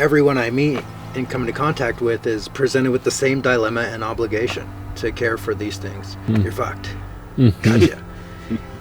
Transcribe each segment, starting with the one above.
everyone I meet and come into contact with is presented with the same dilemma and obligation to care for these things. You're fucked. Gotcha.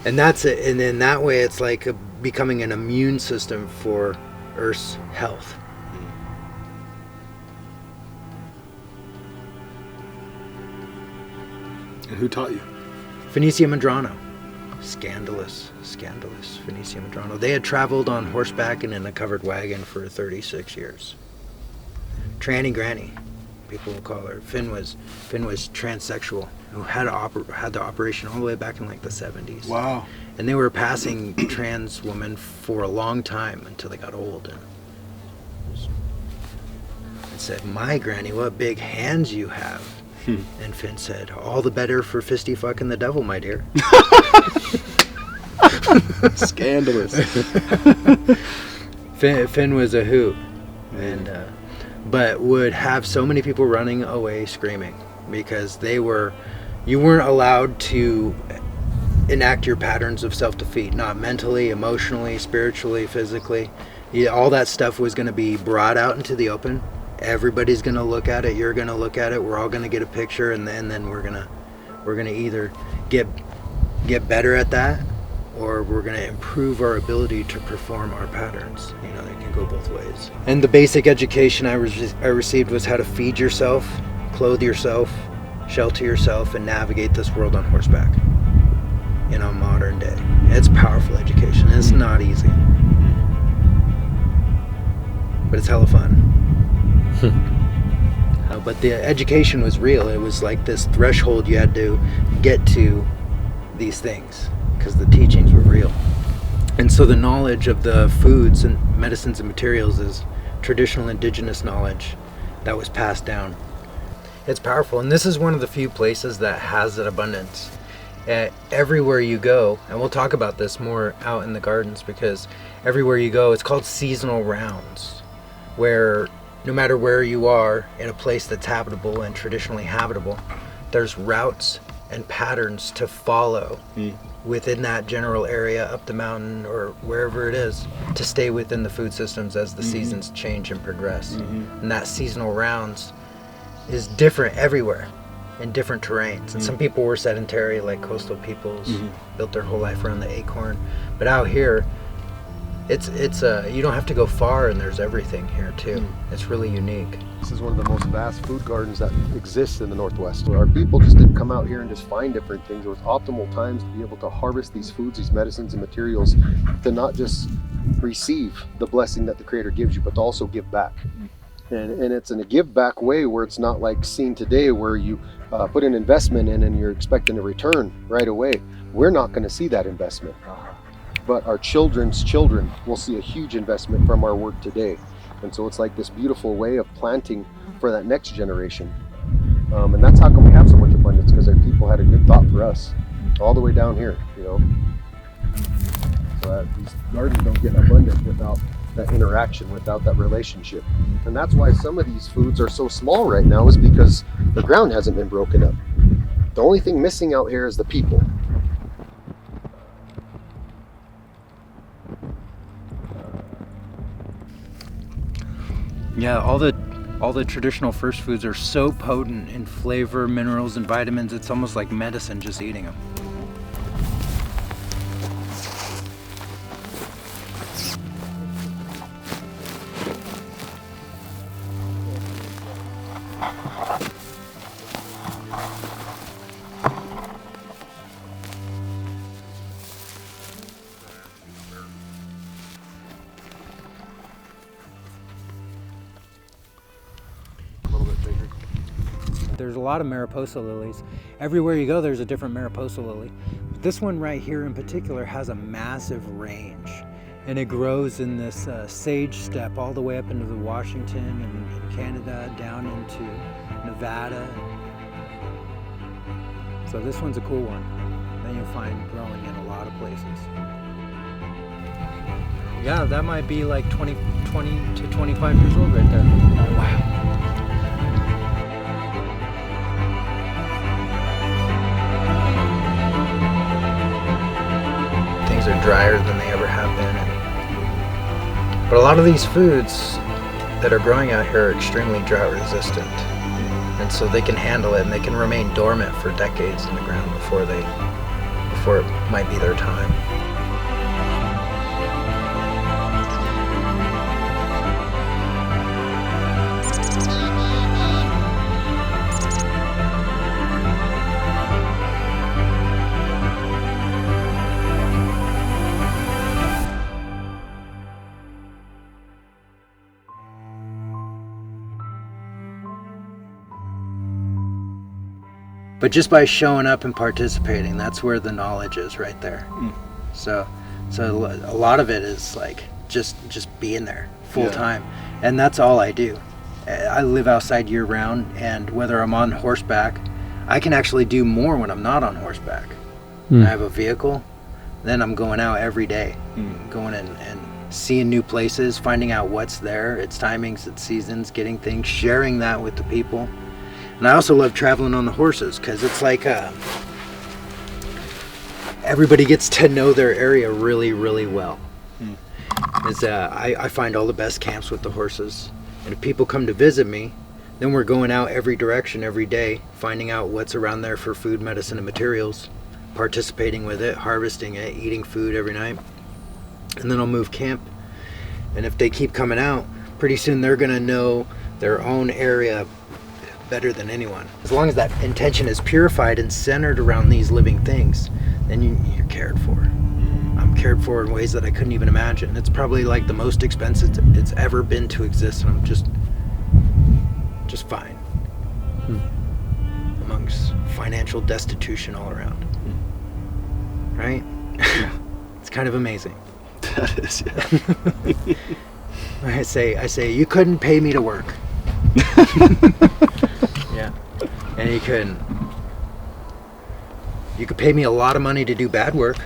And that's it. And in that way, it's like becoming an immune system for Earth's health. And who taught you? Phoenicia Madrano. Scandalous Phoenicia Madrano. They had traveled on horseback and in a covered wagon for 36 years. Tranny Granny, people will call her. Finn was transsexual, who had the operation all the way back in like the 70s. Wow. And they were passing trans women for a long time until they got old. And said, "My granny, what big hands you have." And Finn said, "All the better for fisty fucking the devil, my dear." Scandalous. Finn was a hoot, and but would have so many people running away screaming because you weren't allowed to enact your patterns of self-defeat, not mentally, emotionally, spiritually, physically. All that stuff was going to be brought out into the open. Everybody's going to look at it. You're going to look at it. We're all going to get a picture, and then we're gonna either get better at that, or we're going to improve our ability to perform our patterns. They can go both ways. And the basic education I received was how to feed yourself, clothe yourself, shelter yourself, and navigate this world on horseback in a modern day. It's powerful education. It's not easy, but it's hella fun. But the education was real. It was like this threshold you had to get to these things because the teachings were real. And so the knowledge of the foods and medicines and materials is traditional indigenous knowledge that was passed down. It's powerful, and this is one of the few places that has that abundance. Everywhere you go, and we'll talk about this more out in the gardens, because everywhere you go, it's called seasonal rounds, where no matter where you are in a place that's habitable and traditionally habitable, there's routes and patterns to follow within that general area, up the mountain or wherever it is, to stay within the food systems as the seasons change and progress. And that seasonal rounds is different everywhere in different terrains. And some people were sedentary, like coastal peoples, built their whole life around the acorn. But out here, it's you don't have to go far, and there's everything here too. It's really unique. This is one of the most vast food gardens that exists in the Northwest. Our people just didn't come out here and just find different things. It was optimal times to be able to harvest these foods, these medicines and materials, to not just receive the blessing that the Creator gives you, but to also give back. And it's in a give back way where it's not like seen today where you put an investment in and you're expecting a return right away. We're not going to see that investment. But our children's children will see a huge investment from our work today. And so it's like this beautiful way of planting for that next generation. And that's how come we have so much abundance, because our people had a good thought for us all the way down here, So these gardens don't get abundant without that interaction, without that relationship. And that's why some of these foods are so small right now, is because the ground hasn't been broken up. The only thing missing out here is the people. Yeah, all the traditional first foods are so potent in flavor, minerals, and vitamins. It's almost like medicine just eating them. There's a lot of Mariposa lilies. Everywhere you go, there's a different Mariposa lily. This one right here in particular has a massive range, and it grows in this sage steppe all the way up into the Washington and Canada, down into Nevada. So this one's a cool one that you'll find growing in a lot of places. Yeah, that might be like 20 to 25 years old right there. Wow. Are drier than they ever have been. But a lot of these foods that are growing out here are extremely drought resistant. And so they can handle it, and they can remain dormant for decades in the ground before it might be their time. But just by showing up and participating, that's where the knowledge is right there. So a lot of it is like just being there full time, and that's all I do. I live outside year round, and whether I'm on horseback, I can actually do more when I'm not on horseback. I have a vehicle, then I'm going out every day, going in and seeing new places, finding out what's there, its timings, its seasons, getting things, sharing that with the people. And I also love traveling on the horses, because it's like everybody gets to know their area really, really well. I find all the best camps with the horses. And if people come to visit me, then we're going out every direction every day, finding out what's around there for food, medicine, and materials, participating with it, harvesting it, eating food every night. And then I'll move camp. And if they keep coming out, pretty soon they're going to know their own area better than anyone. As long as that intention is purified and centered around these living things, then you're cared for. I'm cared for in ways that I couldn't even imagine. It's probably like the most expensive it's ever been to exist, and I'm just fine amongst financial destitution all around. Right? It's kind of amazing. That is, yeah. I say you couldn't pay me to work. Yeah, and you couldn't. You could pay me a lot of money to do bad work.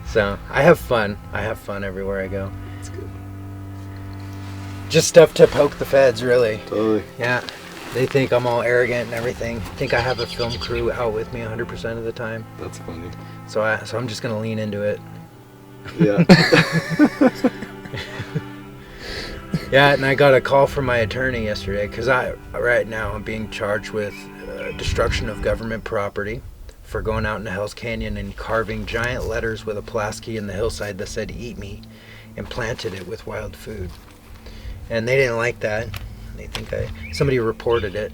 So I have fun. I have fun everywhere I go. That's good. Just stuff to poke the feds, really. Totally. Yeah, they think I'm all arrogant and everything. Think I have a film crew out with me 100% of the time. That's funny. So I'm just gonna lean into it. Yeah. Yeah, and I got a call from my attorney yesterday, because right now I'm being charged with destruction of government property for going out into Hell's Canyon and carving giant letters with a Pulaski in the hillside that said "Eat me," and planted it with wild food. And they didn't like that. They think somebody reported it.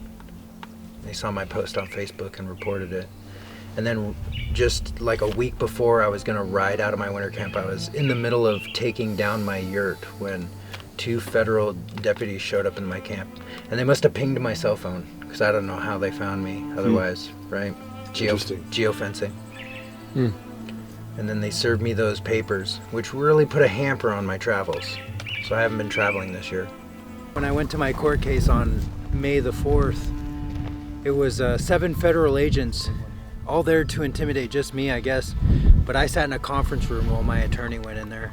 They saw my post on Facebook and reported it. And then just like a week before I was going to ride out of my winter camp, I was in the middle of taking down my yurt when 2 federal deputies showed up in my camp. And they must have pinged my cell phone, because I don't know how they found me otherwise, right? Geofencing. And then they served me those papers, which really put a hamper on my travels. So I haven't been traveling this year. When I went to my court case on May the 4th, it was 7 federal agents, all there to intimidate just me, I guess. But I sat in a conference room while my attorney went in there,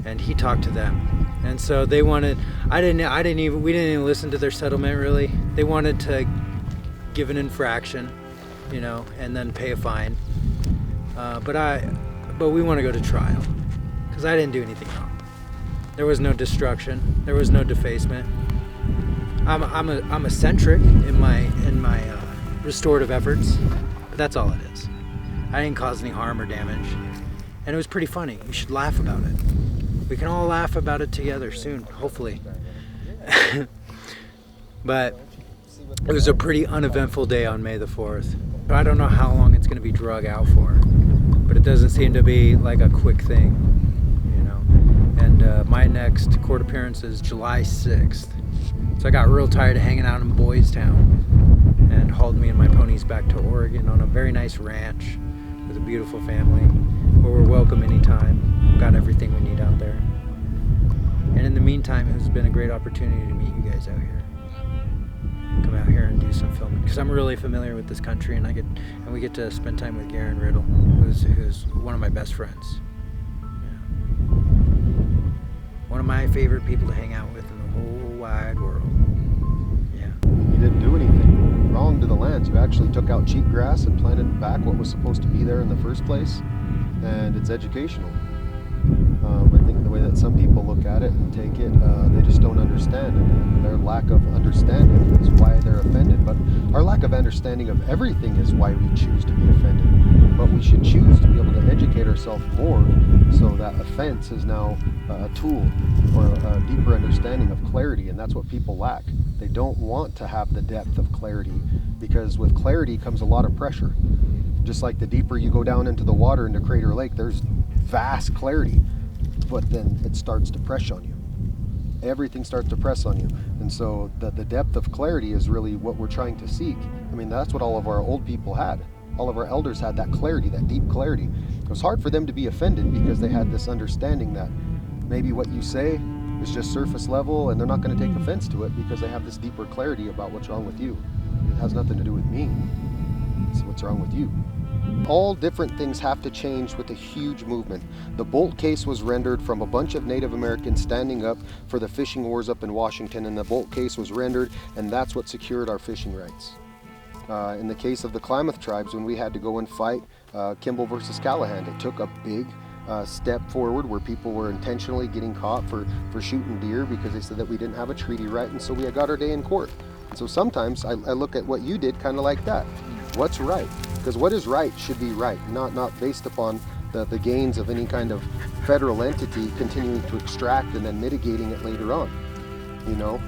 and he talked to them. And so they wanted, we didn't even listen to their settlement, really. They wanted to give an infraction, and then pay a fine. But we want to go to trial, because I didn't do anything wrong. There was no destruction. There was no defacement. I'm eccentric in my restorative efforts, but that's all it is. I didn't cause any harm or damage, and it was pretty funny. You should laugh about it. We can all laugh about it together soon, hopefully. But it was a pretty uneventful day on May the 4th. I don't know how long it's going to be drug out for, but it doesn't seem to be like a quick thing, And my next court appearance is July 6th. So I got real tired of hanging out in Boys Town, and hauled me and my ponies back to Oregon on a very nice ranch with a beautiful family where we're welcome anytime. We've got everything we need out there. And in the meantime, it's been a great opportunity to meet you guys out here. Come out here and do some filming, because I'm really familiar with this country, and we get to spend time with Garin Riddle, who's one of my best friends. One of my favorite people to hang out with in the whole wide world. Yeah. You didn't do anything wrong to the lands. You actually took out cheap grass and planted back what was supposed to be there in the first place, and it's educational. I think the way that it. Some people look at it and take it. They just don't understand, and their lack of understanding is why they're offended. But our lack of understanding of everything is why we choose to be offended. But we should choose to be able to educate ourselves more, so that offense is now a tool or a deeper understanding of clarity, and that's what people lack. They don't want to have the depth of clarity, because with clarity comes a lot of pressure. Just like the deeper you go down into the water into Crater Lake, there's vast clarity, but then it starts to press on you. Everything starts to press on you. And so the depth of clarity is really what we're trying to seek. I mean, that's what all of our old people had. All of our elders had that clarity, that deep clarity. It was hard for them to be offended because they had this understanding that maybe what you say is just surface level, and they're not going to take offense to it because they have this deeper clarity about what's wrong with you. It has nothing to do with me. It's what's wrong with you. All different things have to change with a huge movement. The Bolt case was rendered from a bunch of Native Americans standing up for the fishing wars up in Washington, and the Bolt case was rendered, and that's what secured our fishing rights. In the case of the Klamath Tribes, when we had to go and fight Kimball versus Callahan, it took a big step forward where people were intentionally getting caught for shooting deer because they said that we didn't have a treaty right, and so we got our day in court. And so sometimes I look at what you did kind of like that. What's right? Because what is right should be right, not based upon the gains of any kind of federal entity continuing to extract and then mitigating it later on. You know,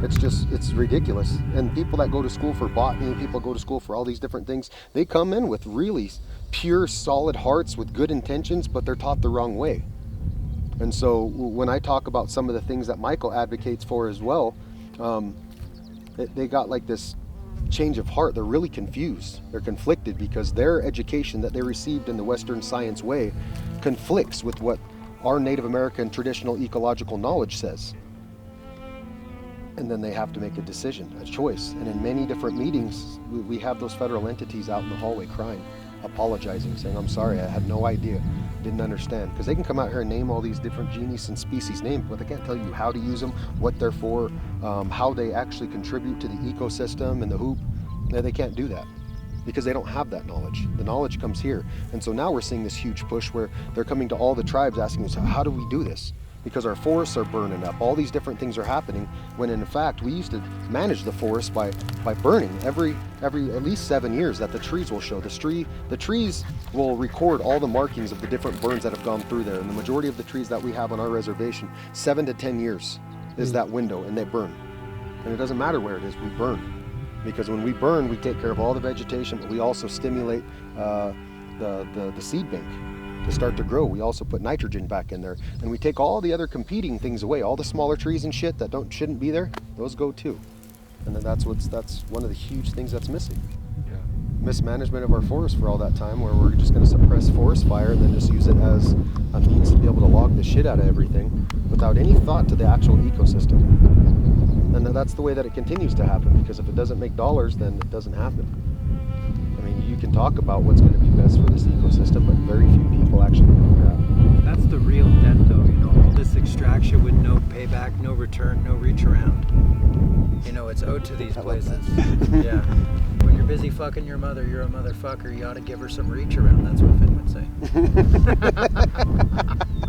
it's ridiculous. And people that go to school for botany, people go to school for all these different things, they come in with really pure, solid hearts with good intentions, but they're taught the wrong way. And so when I talk about some of the things that Michael advocates for as well, they got like this change of heart. They're really confused. They're conflicted because their education that they received in the Western science way conflicts with what our Native American traditional ecological knowledge says. And then they have to make a decision, a choice. And in many different meetings, we have those federal entities out in the hallway crying, apologizing, saying, I'm sorry, I had no idea, didn't understand. Because they can come out here and name all these different genus and species names, but they can't tell you how to use them, what they're for, how they actually contribute to the ecosystem and the hoop. No, they can't do that because they don't have that knowledge. The knowledge comes here. And so now we're seeing this huge push where they're coming to all the tribes asking us, how do we do this? Because our forests are burning up. All these different things are happening when in fact we used to manage the forest by burning every at least 7 years that the trees will show. The trees will record all the markings of the different burns that have gone through there. And the majority of the trees that we have on our reservation, 7 to 10 years is that window, and they burn. And it doesn't matter where it is, we burn. Because when we burn, we take care of all the vegetation, but we also stimulate the seed bank to start to grow. We also put nitrogen back in there, and we take all the other competing things away. All the smaller trees and shit that shouldn't be there, those go too. And then that's one of the huge things that's missing. Yeah. Mismanagement of our forest for all that time, where we're just going to suppress forest fire and then just use it as a means to be able to log the shit out of everything without any thought to the actual ecosystem. And that's the way that it continues to happen, because if it doesn't make dollars, then it doesn't happen. I mean, you can talk about what's going to be best for this ecosystem, but very few people actually know that. That's the real debt, though. You know, all this extraction with no payback, no return, no reach around. You know, it's owed to these places. Yeah. When you're busy fucking your mother, you're a motherfucker. You ought to give her some reach around. That's what Finn would say.